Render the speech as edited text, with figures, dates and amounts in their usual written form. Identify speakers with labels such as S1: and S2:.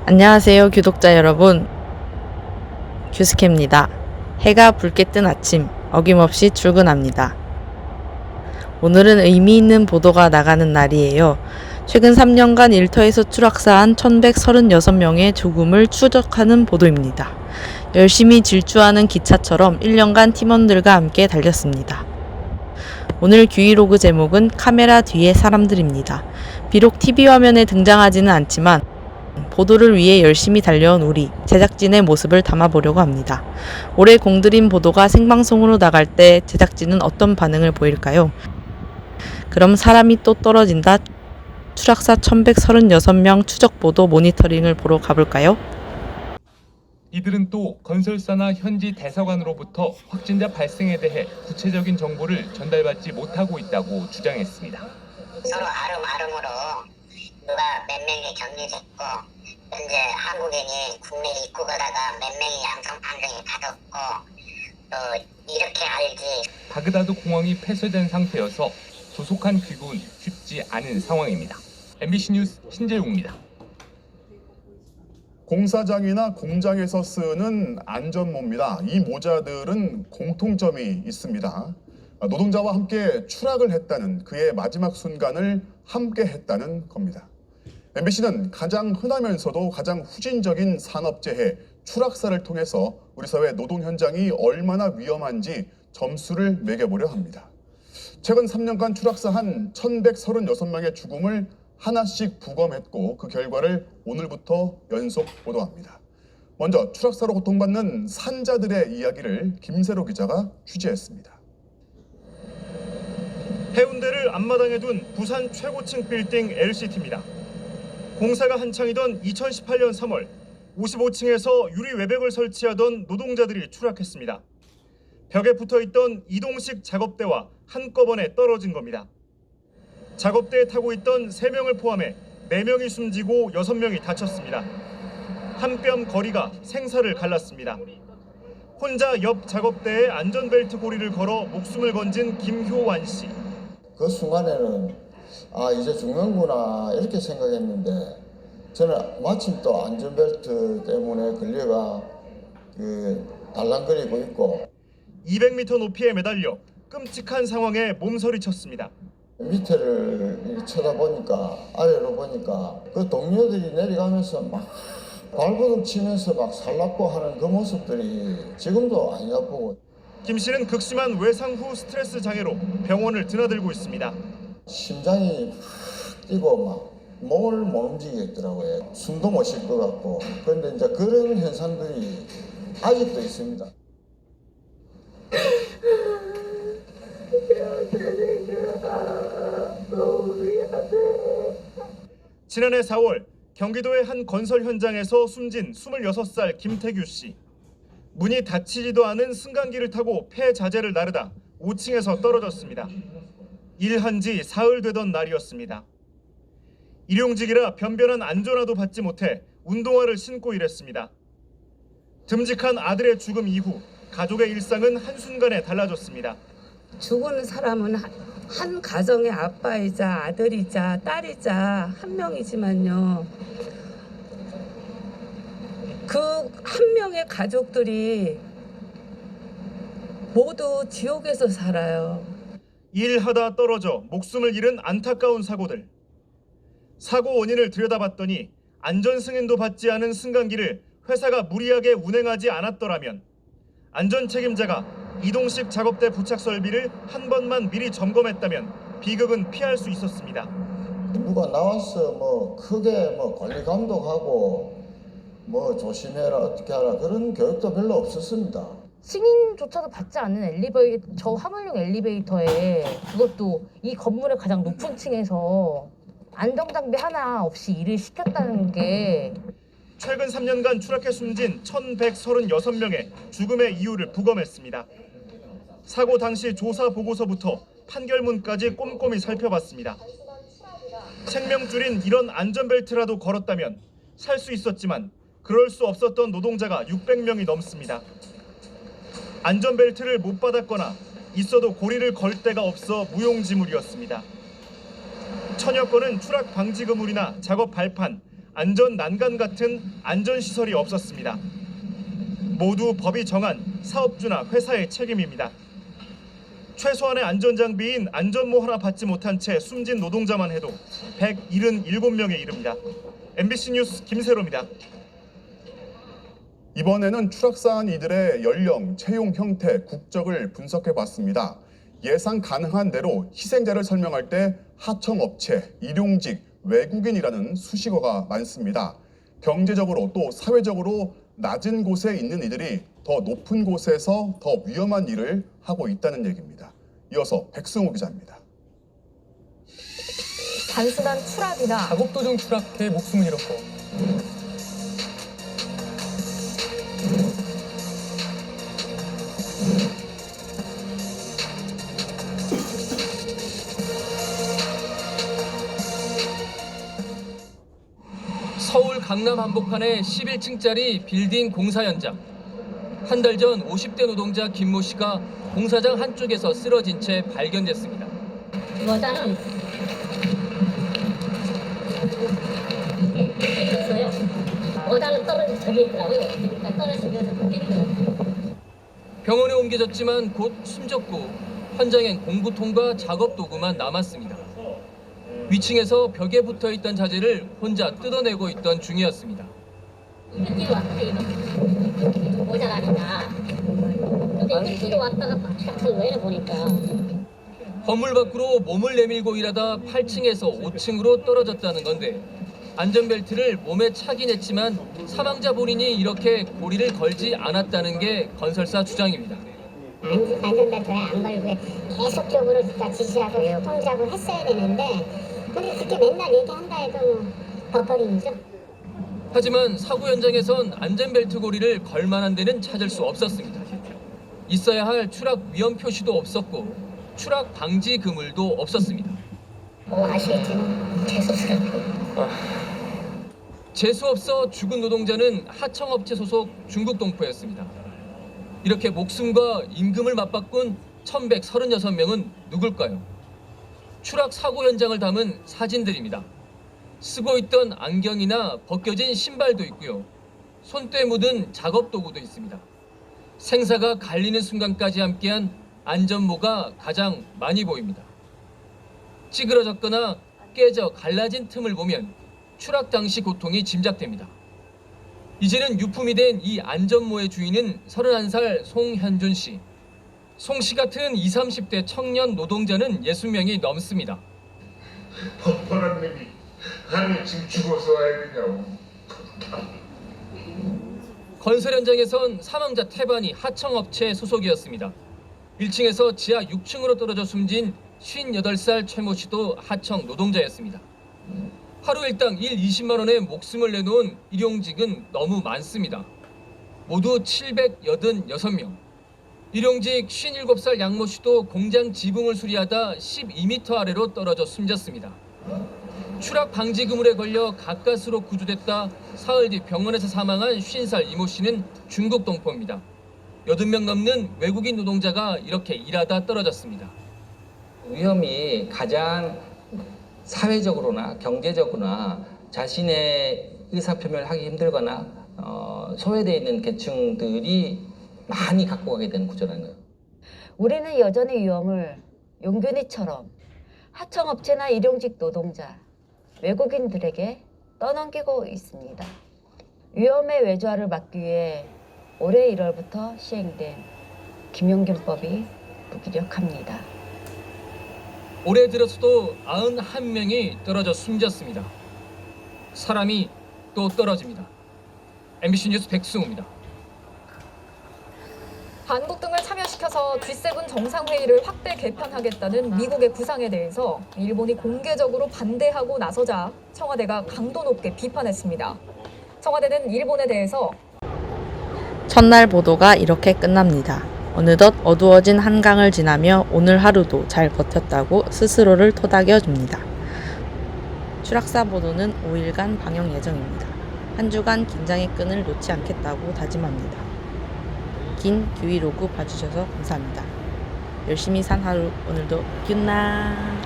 S1: 안녕하세요, 구독자 여러분. 규스케입니다. 해가 붉게 뜬 아침, 어김없이 출근합니다. 오늘은 의미 있는 보도가 나가는 날이에요. 최근 3년간 일터에서 추락사한 1136명의 죽음을 추적하는 보도입니다. 열심히 질주하는 기차처럼 1년간 팀원들과 함께 달렸습니다. 오늘 뷰이로그 제목은 카메라 뒤의 사람들입니다. 비록 TV 화면에 등장하지는 않지만 보도를 위해 열심히 달려온 우리 제작진의 모습을 담아보려고 합니다. 올해 공들인 보도가 생방송으로 나갈 때 제작진은 어떤 반응을 보일까요? 그럼 사람이 또 떨어진다. 추락사 1136명 추적 보도 모니터링을 보러 가볼까요?
S2: 이들은 또 건설사나 현지 대사관으로부터 확진자 발생에 대해 구체적인 정보를 전달받지 못하고 있다고 주장했습니다.
S3: 서로 아름아름으로 누가 몇 명이 격리됐고 현재 한국인이 국내 입국하다가 몇 명이 양성 판정이 받았고 또 이렇게 알지.
S2: 바그다드 공항이 폐쇄된 상태여서 조속한 귀국은 쉽지 않은 상황입니다. MBC 뉴스 신재웅입니다.
S4: 공사장이나 공장에서 쓰는 안전모입니다. 이 모자들은 공통점이 있습니다. 노동자와 함께 추락을 했다는 그의 마지막 순간을 함께 했다는 겁니다. MBC는 가장 흔하면서도 가장 후진적인 산업재해, 추락사를 통해서 우리 사회 노동 현장이 얼마나 위험한지 점수를 매겨보려 합니다. 최근 3년간 추락사한 1136명의 죽음을 하나씩 부검했고 그 결과를 오늘부터 연속 보도합니다. 먼저 추락사로 고통받는 산자들의 이야기를 김세로 기자가 취재했습니다.
S5: 해운대를 앞마당에 둔 부산 최고층 빌딩 LCT입니다. 공사가 한창이던 2018년 3월 55층에서 유리 외벽을 설치하던 노동자들이 추락했습니다. 벽에 붙어있던 이동식 작업대와 한꺼번에 떨어진 겁니다. 작업대에 타고 있던 3명을 포함해 4명이 숨지고 6명이 다쳤습니다. 한 뼘 거리가 생사를 갈랐습니다. 혼자 옆 작업대에 안전벨트 고리를 걸어 목숨을 건진 김효완 씨.
S6: 그 순간에는 이제 죽는구나 이렇게 생각했는데 저는 마침 또 안전벨트 때문에 걸려가 달랑거리고 있고
S5: 200m 높이에 매달려 끔찍한 상황에 몸서리쳤습니다.
S6: 밑에를 쳐다보니까 아래로 보니까 그 동료들이 내려가면서 막 발버둥 치면서 막 살랐고 하는 그 모습들이 지금도 안 아프고.
S5: 김 씨는 극심한 외상 후 스트레스 장애로 병원을 드나들고 있습니다.
S6: 심장이 뛰고 막 몸을 못 움직이겠더라고요. 숨도 못 쉴 것 같고. 그런데 이제 그런 현상들이 아직도 있습니다.
S5: 지난해 4월 경기도의 한 건설 현장에서 숨진 26살 김태규 씨. 문이 닫히지도 않은 승강기를 타고 폐자재를 나르다 5층에서 떨어졌습니다. 일한 지 사흘 되던 날이었습니다. 일용직이라 변변한 안전화도 받지 못해 운동화를 신고 일했습니다. 듬직한 아들의 죽음 이후 가족의 일상은 한순간에 달라졌습니다.
S7: 죽은 사람은 한 가정의 아빠이자 아들이자 딸이자 한 명이지만요. 그 한 명의 가족들이 모두 지옥에서 살아요.
S5: 일하다 떨어져 목숨을 잃은 안타까운 사고들. 사고 원인을 들여다봤더니 안전 승인도 받지 않은 승강기를 회사가 무리하게 운행하지 않았더라면 안전 책임자가 이동식 작업대 부착 설비를 한 번만 미리 점검했다면 비극은 피할 수 있었습니다.
S6: 누가 나와서 크게 관리 감독하고 조심해라 어떻게 하라 그런 교육도 별로 없었습니다.
S8: 승인조차도 받지 않는 엘리베이터, 저 화물용 엘리베이터에 그것도 이 건물의 가장 높은 층에서 안정장비 하나 없이 일을 시켰다는 게
S5: 최근 3년간 추락해 숨진 1136명의 죽음의 이유를 부검했습니다. 사고 당시 조사 보고서부터 판결문까지 꼼꼼히 살펴봤습니다. 생명줄인 이런 안전벨트라도 걸었다면 살 수 있었지만 그럴 수 없었던 노동자가 600명이 넘습니다. 안전벨트를 못 받았거나 있어도 고리를 걸 데가 없어 무용지물이었습니다. 천여 건은 추락 방지 그물이나 작업 발판, 안전 난간 같은 안전시설이 없었습니다. 모두 법이 정한 사업주나 회사의 책임입니다. 최소한의 안전장비인 안전모 하나 받지 못한 채 숨진 노동자만 해도 177명에 이릅니다. MBC 뉴스 김세로입니다.
S4: 이번에는 추락사한 이들의 연령, 채용 형태, 국적을 분석해봤습니다. 예상 가능한 대로 희생자를 설명할 때 하청업체, 일용직, 외국인이라는 수식어가 많습니다. 경제적으로 또 사회적으로 낮은 곳에 있는 이들이 더 높은 곳에서 더 위험한 일을 하고 있다는 얘기입니다. 이어서 백승호 기자입니다.
S9: 단순한 추락이나
S10: 작업 도중 추락해 목숨을 잃었고 서울 강남 한복판의 11층짜리 빌딩 공사 현장. 한 달 전 50대 노동자 김모 씨가 공사장 한쪽에서 쓰러진 채 발견됐습니다.
S3: 모자는 있어요. 모자는 떨어져 저기 있더라고요. 떨어지면서
S10: 병원에 옮겨졌지만 곧 숨졌고 현장엔 공구통과 작업 도구만 남았습니다. 위층에서 벽에 붙어있던 자재를 혼자 뜯어내고 있던 중이었습니다.
S3: 이거 뒤로 왔다 이거. 모자가 아니다. 근데 뒤로 왔다가 팍 내려보니까
S10: 건물 밖으로 몸을 내밀고 일하다 8층에서 5층으로 떨어졌다는 건데 안전벨트를 몸에 차긴 했지만 사망자 본인이 이렇게 고리를 걸지 않았다는 게 건설사 주장입니다.
S3: 안전벨트에 안 걸고 계속적으로 진짜 지시하고 통제하고 했어야 되는데 근데 그렇게 맨날 얘기한다 해도 버퍼링이죠.
S10: 하지만 사고 현장에선 안전벨트 고리를 걸 만한 데는 찾을 수 없었습니다. 있어야 할 추락 위험 표시도 없었고 추락 방지 그물도 없었습니다.
S3: 아시겠지만 재수없어요.
S10: 재수없어 죽은 노동자는 하청업체 소속 중국 동포였습니다. 이렇게 목숨과 임금을 맞바꾼 1136명은 누굴까요? 추락 사고 현장을 담은 사진들입니다. 쓰고 있던 안경이나 벗겨진 신발도 있고요. 손때 묻은 작업 도구도 있습니다. 생사가 갈리는 순간까지 함께한 안전모가 가장 많이 보입니다. 찌그러졌거나 깨져 갈라진 틈을 보면 추락 당시 고통이 짐작됩니다. 이제는 유품이 된 이 안전모의 주인은 31살 송현준 씨. 송 씨 같은 20, 30대 청년 노동자는 60명이 넘습니다.
S11: 뻔뻔한 놈이 아니 지금 죽어서 와야 되냐고.
S10: 건설 현장에선 사망자 태반이 하청업체 소속이었습니다. 1층에서 지하 6층으로 떨어져 숨진 58살 최모 씨도 하청 노동자였습니다. 하루 일당 20만 원에 목숨을 내놓은 일용직은 너무 많습니다. 모두 786명. 일용직 57살 양모 씨도 공장 지붕을 수리하다 12m 아래로 떨어져 숨졌습니다. 추락 방지 그물에 걸려 가까스로 구조됐다 사흘 뒤 병원에서 사망한 50살 이모 씨는 중국 동포입니다. 80명 넘는 외국인 노동자가 이렇게 일하다 떨어졌습니다.
S12: 위험이 가장 사회적으로나 경제적으로나 자신의 의사표명을 하기 힘들거나 소외되어 있는 계층들이 많이 갖고 가게 되는 구조라는 거예요.
S8: 우리는 여전히 위험을 용균이처럼 하청업체나 일용직 노동자, 외국인들에게 떠넘기고 있습니다. 위험의 외주화를 막기 위해 올해 1월부터 시행된 김용균법이 무기력합니다.
S10: 올해 들어서도 91명이 떨어져 숨졌습니다. 사람이 또 떨어집니다. MBC 뉴스 백승호입니다.
S9: 한국 등을 참여시켜서 G7 정상회의를 확대 개편하겠다는 미국의 구상에 대해서 일본이 공개적으로 반대하고 나서자 청와대가 강도 높게 비판했습니다. 청와대는 일본에 대해서
S1: 첫날 보도가 이렇게 끝납니다. 어느덧 어두워진 한강을 지나며 오늘 하루도 잘 버텼다고 스스로를 토닥여줍니다. 추락사 보도는 5일간 방영 예정입니다. 한 주간 긴장의 끈을 놓지 않겠다고 다짐합니다. 긴 규이로그 봐주셔서 감사합니다. 열심히 산 하루 오늘도 균나